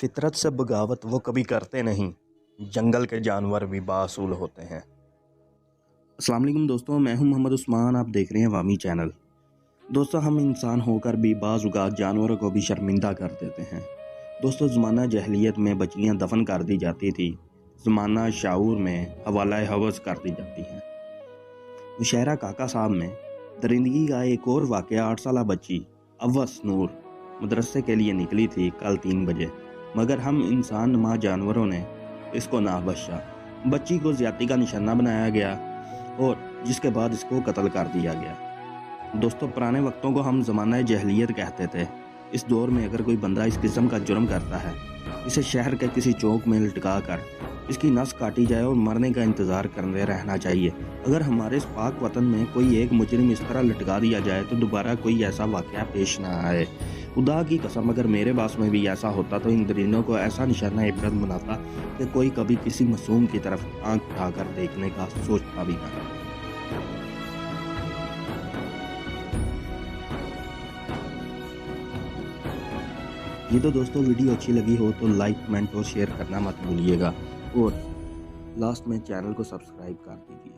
فطرت سے بغاوت وہ کبھی کرتے نہیں، جنگل کے جانور بھی باصول ہوتے ہیں۔ السلام علیکم دوستوں، میں ہوں محمد عثمان، آپ دیکھ رہے ہیں وامی چینل۔ دوستوں، ہم انسان ہو کر بھی بعض اوقات جانوروں کو بھی شرمندہ کر دیتے ہیں۔ دوستوں، زمانہ جاہلیت میں بچیاں دفن کر دی جاتی تھی، زمانہ شعور میں حوالہ حوض کر دی جاتی ہیں۔ مشاعرہ کاکا صاحب میں درندگی کا ایک اور واقعہ 8 سالہ بچی اوس نور مدرسے کے لیے نکلی تھی کل 3 بجے، مگر ہم انسان نما جانوروں نے اس کو نہ بخشا۔ بچی کو زیادتی کا نشانہ بنایا گیا اور جس کے بعد اس کو قتل کر دیا گیا۔ دوستوں، پرانے وقتوں کو ہم زمانہ جاہلیت کہتے تھے۔ اس دور میں اگر کوئی بندہ اس قسم کا جرم کرتا ہے، اسے شہر کے کسی چوک میں لٹکا کر اس کی نس کاٹی جائے اور مرنے کا انتظار کرتے رہنا چاہیے۔ اگر ہمارے اس پاک وطن میں کوئی ایک مجرم اس طرح لٹکا دیا جائے تو دوبارہ کوئی ایسا واقعہ پیش نہ آئے۔ خدا کی قسم، اگر میرے پاس میں بھی ایسا ہوتا تو ان درندوں کو ایسا نشانہ عبرت بناتا کہ کوئی کبھی کسی معصوم کی طرف آنکھ اٹھا کر دیکھنے کا سوچتا بھی نہ۔ یہ تو دوستوں ویڈیو اچھی لگی ہو تو لائک، کمنٹ اور شیئر کرنا مت بھولیے گا، اور لاسٹ میں چینل کو سبسکرائب کر دیجیے۔